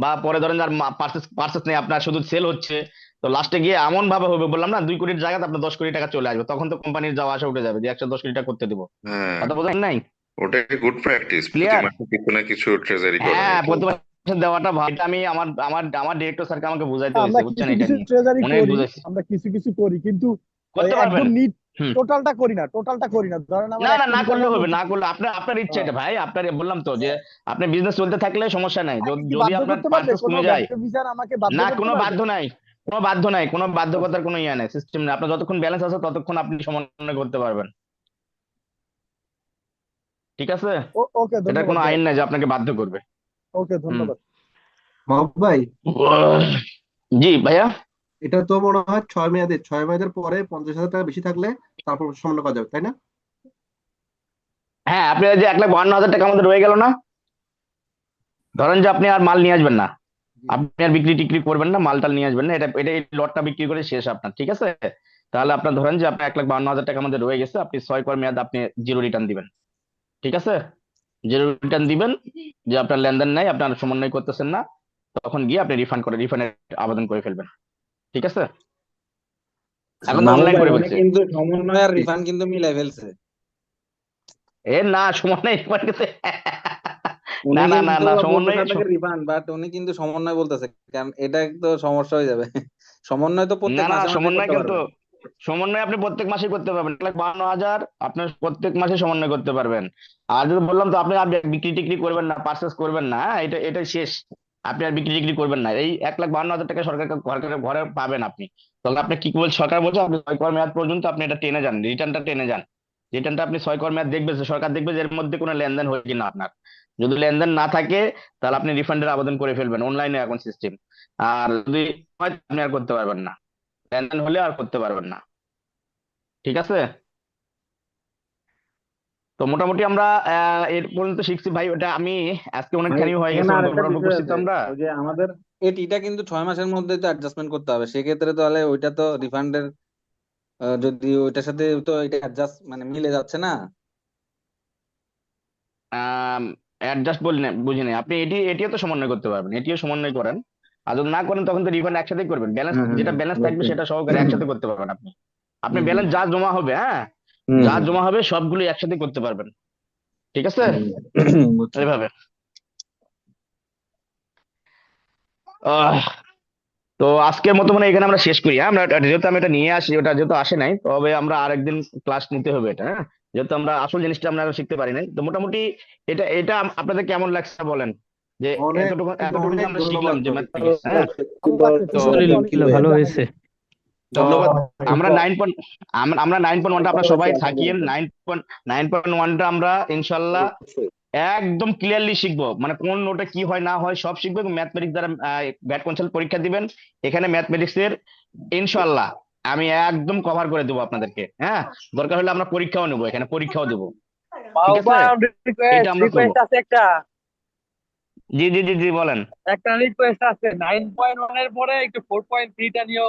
বা পরে ধরেন আর পার্সেস নেই, আপনার শুধু সেল হচ্ছে, তো লাস্টে গিয়ে এমন ভাবে হবে, বললাম না 2 কোটির জায়গাতে আপনার 10 কোটি টাকা চলে আসবে, তখন তো কোম্পানির যাওয়া আসা উঠে যাবে যে 110 কোটি টাকা করতে দিব। হ্যাঁ, কথা বোঝেন নাই? ওটাই গুড প্র্যাকটিস, প্রতি ক্লিয়ার? মাসে কিছু না কিছু ট্রেজারি করা, হ্যাঁ, এটাই প্রতি মাসে দেওয়াটা ভালো। এটা আমি আমার আমার আমার ডিরেক্টর স্যারকে আমাকে বুঝাইতে আমরা হয়েছে, বুঝছেন, কিছু এটা কিছু নিয়ে ট্রেজারি অনেক করি, বুঝাইছি। আমরা কিছু কিছু করি, কিন্তু করতে পারবেন। একদম নিট হুম। টোটালটা করি না, ধরেন আমার না 1 না, না কোটি করলে টাকার হবে, মধ্যে। না করলে আপনার আপনার ইচ্ছা, হ্যাঁ, এটা ভাই আপনার বললাম তো যে আপনি বিজনেস চলতে থাকলে সমস্যা নাই, আমাকে কি যদি বাধ্য আপনার করতে পারবে পার্সেস কোনো কমে যায়। VAT officer? আমাকে বাধ্য না, করতে কোনো পারবে? বাধ্য নাই, কোনো বাধ্যকতার কোনো ইয়ে নাই, সিস্টেম নেই। আপনার যতক্ষণ ব্যালেন্স আছে ততক্ষণ আপনি সমন্বয় করতে পারবেন, ঠিক আছে? ওকে, এটার ধন্যবাদ কোনো ভাই। আইন নাই যে আপনাকে বাধ্য করবে। ওকে, হুম। ধন্যবাদ। মাহবুব ভাই, জি ভাইয়া। এটা তো মনে হয় 6 মেয়াদের পরে 50,000 টাকা বেশি থাকলে তারপর সমন্বয় করা যাবে, তাই না? হ্যাঁ, আপনার যে 1,52,000 টাকা আমাদের রয়ে গেল না, ধরেন যে আপনি আর মাল নিয়ে আসবেন না, আপনি আর বিক্রি টিক্রি করবেন না, মালটাল নিয়ে আসবেন না, এটা এটা এই লটটা বিক্রি করে শেষ আপনার, ঠিক আছে? তাহলে আপনার ধরেন যে আপনার 1,52,000 টাকা আমাদের রয়ে গেছে, আপনি 6 মেয়াদ আপনি জিরো রিটার্ন দিবেন, ঠিক আছে? জিরো রিটার্ন দিবেন, যে আপনার লেনদেন নাই, আপনার সমন্বয় করতেছেন না, তখন গিয়ে আপনি রিফান্ডের আবেদন করে ফেলবেন, ঠিক আছে? এখন তো মাহবুব অনলাইন ভাই, করে উনি ফেলছে। কিন্তু সমন্বয় আর রিফান্ড কিন্তু মিলাই ফেলছে। এ না, সমন্বয় রিফান্ড করতে উনি না না না কিন্তু না, বলতেছে আপনাকে রিফান্ড, বাট উনি কিন্তু সমন্বয় বলতেছে, কারণ এটা তো সমস্যা হয়ে যাবে। সমন্বয় তো না প্রত্যেক না, মাসে মাসে সমন্বয় করতে কিন্তু পারবেন। সমন্বয় আপনি প্রত্যেক মাসে করতে পারবেন, 1,52,000 আপনার প্রত্যেক মাসে সমন্বয় করতে পারবেন। আর যদি বললাম তো আপনি আর বিক্রি টিক্রি করবেন না, পার্চেস করবেন না, হ্যাঁ, এটা শেষ। আপনি আর বিক্রি টিক্রি করবেন না, এই 1,52,000 টাকা সরকার ঘরে পাবেন আপনি। তখন আপনি কি বল, সরকার বলছে আপনি 6 মেয়াদ পর্যন্ত আপনি এটা টেনে যান, রিটার্নটা টেনে যান। রিটার্নটা আপনি 6 মেয়াদ দেখবে যে সরকার দেখবে যে এর মধ্যে কোনো লেনদেন হয়েছে কিনা আপনার। যদি লেনদেন না থাকে তাহলে আপনি রিফান্ডের আবেদন করে ফেলবেন, অনলাইনে এখন সিস্টেম। আর যদি হয় আপনি আর করতে পারবেন না, লেনদেন হলে আর করতে পারবেন না, ঠিক আছে? তো মোটামুটি আমরা এর পর্যন্ত শিখছি ভাই, ওটা আমি আজকে ভাই, অনেকখানি হয়ে গেছে, এখানে অনেক আরেকটা ঘটনা বিষয় করছি তো আছে, আমরা। ওই যে আমাদের এটিটা কিন্তু 6 মাসের মধ্যে তো অ্যাডজাস্টমেন্ট করতে হবে, সেক্ষেত্রে তাহলে ওইটা তো রিফান্ডের, যদি ওইটার সাথে তো এটা অ্যাডজাস্ট মানে মিলে যাচ্ছে না। অ্যাডজাস্ট বলি না, বুঝি নাই আপনি, এটিও তো সমন্বয় করতে পারবেন, এটিও সমন্বয় করেন। আর যদি না করেন তখন তো রিফান্ড একসাথেই করবেন, ব্যালেন্স হ্যাঁ হ্যাঁ যেটা হ্যাঁ, ব্যালেন্স থাকবে বুঝছি। সেটা সহকারে একসাথে করতে পারবেন আপনি। আপনি হুম হুম ব্যালেন্স যা জমা হবে, হ্যাঁ, হুম যা হুম জমা হবে সবগুলো একসাথে করতে পারবেন, ঠিক আছে? বুঝছি। এইভাবে। আহ তো আজকের মতো মানে এখানে আমরা শেষ করি, হ্যাঁ? আমরা যেহেতু আমি এটা নিয়ে আসি, ওটা যেহেতু আসে নাই, তবে আমরা আরেকদিন ক্লাস নিতে হবে এটা, হ্যাঁ, যেহেতু আমরা আসল জিনিসটা আমরা শিখতে পারি নাই। তো মোটামুটি এটা এটা আপনাদের কেমন লাগছে বলেন, যে অনেক এতটুকু কিন্তু এতটুকু যে অনেক আমরা ধন্যবাদ শিখলাম যে ভাই, ম্যাথমেটিক্স, হ্যাঁ। ভালো লাগছে, তো খুশি লাগছে, অনেক কিছু ভালো জানা হয়েছে। গেছে। তো ধন্যবাদ। আমরা 9.1টা আপনারা সবাই আলহামদুলিল্লাহ। থাকিয়েন, 9.1টা আমরা ইনশাল্লাহ অবশ্যই। একদম ক্লিয়ারলি শিখবো, মানে কোন নোটে কি হয় না হয় সব শিখবো, এবং ম্যাথমেটিক্স দ্বারা ব্যাট কনসাল পরীক্ষা দিবেন, এখানে ম্যাথমেটিক্স এর ইনশাল্লাহ আমি একদম কভার করে দেবো আপনাদেরকে, হ্যাঁ। দরকার হলে আমরা পরীক্ষাও নেবো, এখানে পরীক্ষাও দেবো, ঠিক আছে? এটা আমরা করবো। রিকোয়েস্ট আছে একটা, জি জি জি জি, বলেন। রিকোয়েস্ট আছে 9.1 এর পরে একটু 4.3টা নিয়েও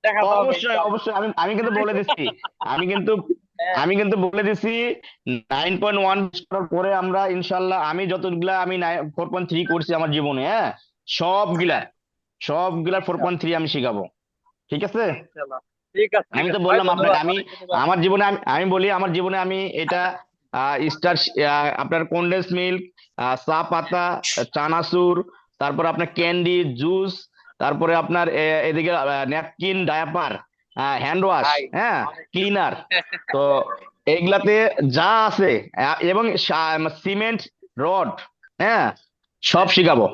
দেখাতে হবে অবশ্যই ইনশাআল্লাহ। অবশ্যই, আমি আমি কিন্তু বলে দিচ্ছি, আমি কিন্তু হ্যাঁ, আমি কিন্তু বলে দিচ্ছি 9.1 করার পরে আমরা ইনশাল্লাহ, আমি যতগুলা আমি 4.3 করছি আমার জীবনে, হ্যাঁ, সবগুলা সবগুলা 4.3 আমি শিখাবো, ঠিক আছে? ইনশাআল্লাহ। ঠিক আছে, আমি তো ভাই, বললাম আপনাকে, ধন্যবাদ, আমি অনেক ধন্যবাদ। আমার জীবনে আমি বলি আমার জীবনে আমি এটা স্টার, আপনার কনডেন্স মিল্ক, চা পাতা, চানাচুর, তারপর আপনার ক্যান্ডি, জুস, তারপরে আপনার এদিকে ন্যাপকিন, ডায়াপার, হ্যান্ড ওয়াশ, ভাই হ্যাঁ, অনেক ক্লিনার। তো এইগুলাতে যা আছে এবং সিমেন্ট, রড, হ্যাঁ, সব শিখাবো,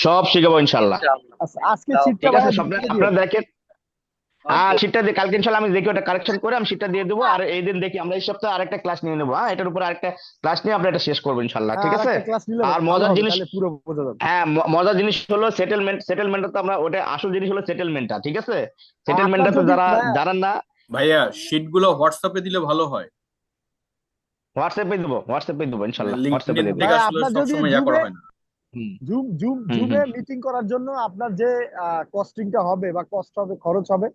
সব শিখাবো ইনশাল্লাহ। ইনশাআল্লাহ। আচ্ছা, আজকে তাও শীটটা ঠিক আছে, ভাইয়া সব দিয়ে দিও। আপনারা দেখেন। ওকে শীটটা দিয়ে কালকে ইনশাল্লাহ আমি দেখি ওটা কারেকশন করে আমি শীটটা দিয়ে দেবো। আর এই দিন দেখি আমরা এই সপ্তাহে আরেকটা ক্লাস নিয়ে নেবো। এটার উপর আরেকটা ক্লাস নিয়ে আমরা এটা শেষ করবো ইনশাল্লাহ, হ্যাঁ, ঠিক আর আছে। একটা ক্লাস নিলে আর ভালো মজার হবে, জিনিস, তাহলে পুরো বোঝা যাবে। হ্যাঁ, মজার জিনিস হলো সেটেলমেন্টটা তো আমরা ওটা আসল জিনিস হলো সেটেলমেন্টটা, ঠিক আছে। আপনার সেটেলমেন্টটা তো যদি যারা ভাইয়া জানেন না, ভাইয়া শিটগুলো হোয়াটসঅ্যাপে দিলে ভালো হয়, হোয়াটসঅ্যাপে দেবো ইনশাল্লাহ, হোয়াটসঅ্যাপে লিঙ্কডইন দেবো। থেকে ভাইয়া আসলে আপনার যদি সবসময় ইয়া করা হয় না। হুম হুম জুমে হুম মিটিং করার জন্য আপনার যে কস্টিংটা হবে বা কস্ট হবে, খরচ হবে,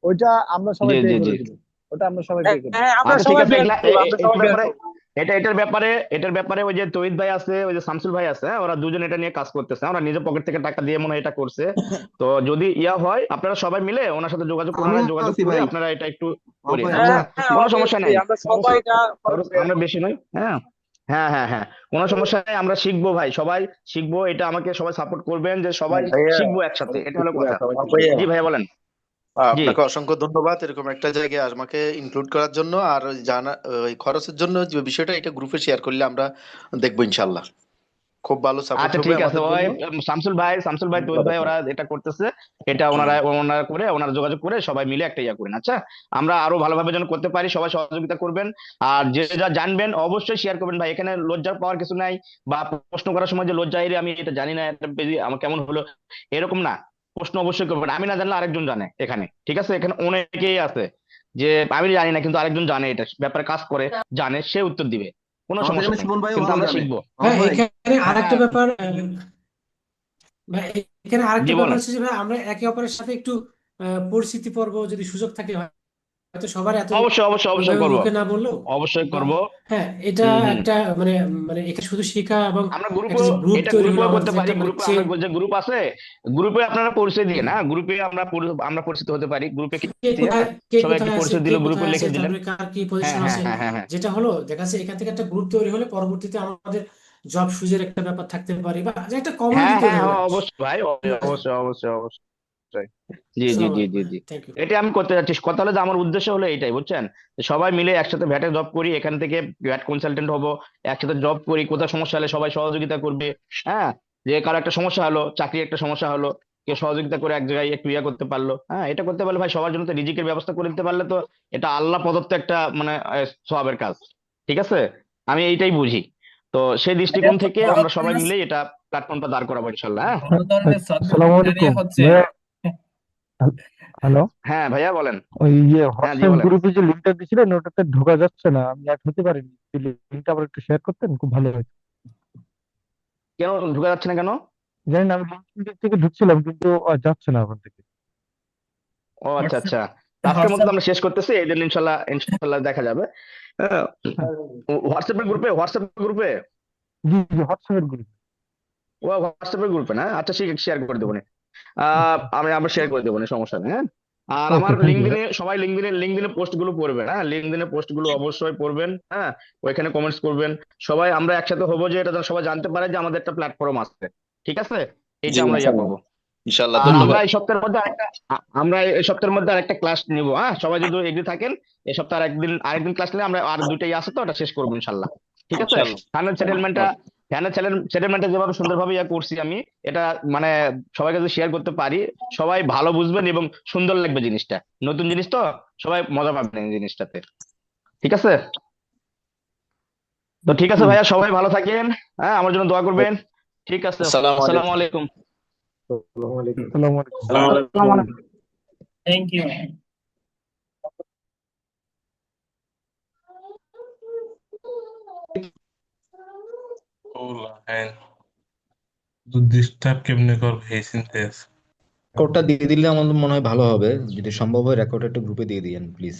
ওইটা আমরা সবাই জি পে জি জি। করে দিব। ওটা আমরা সবাই পে করে হ্যাঁ, দিব। আমরা আচ্ছা ঠিক সবাই আছে, বের করবো, আমরা এটার সবাই বের ব্যাপারে, করবো। এটার ব্যাপারে ওই যে তৌহিদ ভাই আছে, ওই যে শামসুল ভাই আছে, ওরা দুজন এটা নিয়ে কাজ করতেছে। ওরা নিজের পকেট থেকে টাকা দিয়ে মনে হয় এটা করছে। তো যদি ইয়া হয় আপনারা সবাই মিলে ওনার সাথে যোগাযোগ করবেন, আমিও যোগাযোগ আছি করে ভাই, আপনারা এটা একটু ভাই করেন, আমিও আচ্ছা। আছি। কোনো সমস্যা অবভিয়াসলি নাই, আমরা সবাই এটা খরচ বের আমরা করবো। বেশি নই, হ্যাঁ হ্যাঁ হ্যাঁ হ্যাঁ, কোনো সমস্যা নেই। আমরা শিখবো ভাই, সবাই শিখবো। এটা আমাকে সবাই সাপোর্ট করবেন যে সবাই ভাইয়া শিখবো একসাথে, এটা হলো কথা। ভাইয়া জি ভাইয়া বলেন। জি আপনাকে অসংখ্য ধন্যবাদ এরকম একটা জায়গায় আমাকে ইনক্লুড করার জন্য। আর ওই জানা ওই খরচের জন্য যে বিষয়টা, এটা গ্রুপে শেয়ার করলে আমরা দেখবো ইনশাল্লাহ। খুব ভালো সাপোর্ট আচ্ছা হবে ঠিক আছে, আমাদের ওই জন্য। শামসুল ভাই তৌহিদ ভাই ওরা এটা করতেছে। এটা ওনারা করে, ওনারা যোগাযোগ করে সবাই মিলে একটা ইয়া করেন, আচ্ছা। আমরা আরো ভালোভাবে যেন করতে পারি, সবাই সহযোগিতা করবেন। আর যে যা জানবেন অবশ্যই শেয়ার করবেন ভাই, এখানে লজ্জার পাওয়ার কিছু নাই। বা প্রশ্ন করার সময় যে লজ্জা এরে আমি এটা জানি না, এটা আমার কেমন হলো, এরকম না। প্রশ্ন অবশ্যই করবেন, আমি না জানলে আরেকজন জানে এখানে, ঠিক আছে। এখানে অনেকেই আছে যে আমি জানি না কিন্তু আরেকজন জানে, এটা ব্যাপারে কাজ করে, জানে, সে উত্তর দিবে, কোনো আমাদের সমস্যা এখানে নেই। সুমন ভাই কিন্তু ভালো আমরা জানে। শিখবো। ভাই ভাই এখানে আরেকটা হ্যাঁ ব্যাপার ভাই এখানে আরেকটা জি ব্যাপার বলেন। হচ্ছে যে ভাই আমরা একে অপরের সাথে একটু পরিচিতি পর্ব যদি সুযোগ থাকে, হয়তো সবার এত অবশ্যই অবশ্যই অবশ্যই ওইভাবে করব, মুখে না বললেও অবশ্যই বা করব। হ্যাঁ, এটা হুম। একটা মানে মানে এখানে শুধু শেখা এবং আমরা একটা যে গ্রুপ এটা তৈরি হলো গ্রুপেও আমাদের করতে যে পারি। একটা মানে গ্রুপে চেন। আমরা যে গ্রুপ আছে, গ্রুপে আপনারা পরিচয় দিয়ে না, গ্রুপে আমরা পরিচিত হতে পারি গ্রুপে কে কি, কোথায় হ্যাঁ। কে সবাই একটু কোথায় আছে, পরিচয় কে দিল, গ্রুপে কোথায় আছে, লিখে দিলেন। তারপরে কার কি হ্যাঁ পজিশন হ্যাঁ আছে, হ্যাঁ হ্যাঁ হ্যাঁ। যেটা হলো দেখা যাচ্ছে এখান থেকে একটা গ্রুপ তৈরি হলে পরবর্তীতে আমাদের জব সুজের একটা ব্যাপার থাকতে পারে বা যে একটা কমিউনিটি হ্যাঁ তৈরি হ্যাঁ হলো। হ্যাঁ, অবশ্যই ভাই, অবশ্যই অবশ্যই অবশ্যই। জি জি আসসালামু জি আলাইকুম জি ভাই, জি। Thank you. এটা আমি করতে যাচ্ছি। কথা হলো যে আমার উদ্দেশ্য হলো এইটাই, বুঝছেন, যে সবাই মিলে একসাথে ভ্যাটে জব করি, এখান থেকে ভ্যাট কনসালটেন্ট হব, একসাথে জব করি, কোথাও সমস্যা হলে সবাই সহযোগিতা করবে, হ্যাঁ। যে কারো একটা সমস্যা হলো, চাকরি একটা সমস্যা হলো, কেউ সহযোগিতা করে এক জায়গায় একটু ইয়া করতে পারলো, হ্যাঁ। এটা করতে পারলে ভাই সবার জন্য তো রিজিকের ব্যবস্থা করে দিতে পারলে তো এটা আল্লাহ প্রদত্ত একটা মানে সওয়াবের কাজ, ঠিক আছে। আমি এইটাই বুঝি। তো সেই এটা দৃষ্টিকোণ তো থেকে বড় আমরা সবাই ধরনের মিলে এটা প্ল্যাটফর্মটা দাঁড় করাবো ইনশাল্লাহ, হ্যাঁ। বড় ধরনের আসসালামু দাঁড়িয়ে আলাইকুম হচ্ছে। ভাইয়া। হ্যালো, হ্যাঁ ভাইয়া বলেন। ওই হ্যাঁ জি হোয়াটসঅ্যাপ বলেন। গ্রুপে যে লিঙ্কটা দিছিলেন ওটাতে ঢোকা যাচ্ছে না, আমি অ্যাড হতে পারিনি। লিঙ্কটা আবার একটু শেয়ার করতেন খুব ভালো হতো। কেন ঢুকা যাচ্ছে না কেন? জানি না, আমি লিঙ্ক থেকে ঢুকছিলাম কিন্তু যাচ্ছে না ওখান থেকে। ও আচ্ছা হোয়াটসঅ্যাপ আচ্ছা। তো আজকের মতো তো হোয়াটসঅ্যাপ আমরা শেষ করতেছি, এই দিন ইনশাল্লাহ ইনশাল্লাহ দেখা যাবে। হ্যাঁ, হ্যাঁ, হোয়াটসঅ্যাপের গ্রুপে জি জি, হোয়াটসঅ্যাপের গ্রুপ। হোয়াটসঅ্যাপের গ্রুপে না, আচ্ছা শেয়ার করে দেবো নি। আমি আবার শেয়ার করে দেবো নি, সমস্যা নেই, হ্যাঁ। আর ওকে, আমার থ্যাংক ইউ। লিঙ্কডিনে সবাই লিঙ্কডিনে পোস্ট গুলো পড়বেন, হ্যাঁ, লিঙ্কডিনে পোস্ট গুলো অবশ্যই পড়বেন, হ্যাঁ। ওইখানে কমেন্টস করবেন। সবাই আমরা একসাথে হবো, যে এটা যেন সবাই জানতে পারে যে আমাদের একটা প্ল্যাটফর্ম আছে, ঠিক আছে। এটা জি আমরা ইয়া ইনশাল্লাহ, করবো। ইনশাল্লাহ আর ধন্যবাদ। আমরা এই সপ্তাহের মধ্যে আরেকটা ক্লাস নিবো, হ্যাঁ। সবাই যদি এগ্রি থাকেন, এই সপ্তাহে আরেকদিন ক্লাস নিলে আমরা আর দুইটাই আছে তো ওটা শেষ করবো ইনশাল্লাহ, ঠিক আছে। ইনশাল্লাহ। ফাইনাল সেটেলমেন্টটা যেভাবে সুন্দরভাবে ইয়া করছি আমি, এটা মানে সবাইকে যদি শেয়ার করতে পারি, সবাই ভালো বুঝবেন এবং সুন্দর লাগবে জিনিসটা, নতুন জিনিস তো, সবাই মজা পাবেন এই জিনিসটাতে, ঠিক আছে। তো ঠিক আছে ভাইয়া, সবাই ভালো থাকেন, হ্যাঁ, আমার জন্য দোয়া করবেন, ঠিক আছে। আসসালামু আসসালামু আলাইকুম। আলাইকুম। আসসালামু আলাইকুম। আসসালামু আলাইকুম। আসসালামু আসসালামু আলাইকুম। আলাইকুম। Thank you. ডিস্টার্ব কেমনে করবে এই চিন্তা আছে। রেকর্ডটা দিয়ে দিলে আমার মনে হয় ভালো হবে, যদি সম্ভব হয় রেকর্ডটা একটু গ্রুপে দিয়ে দিয়েন প্লিজ।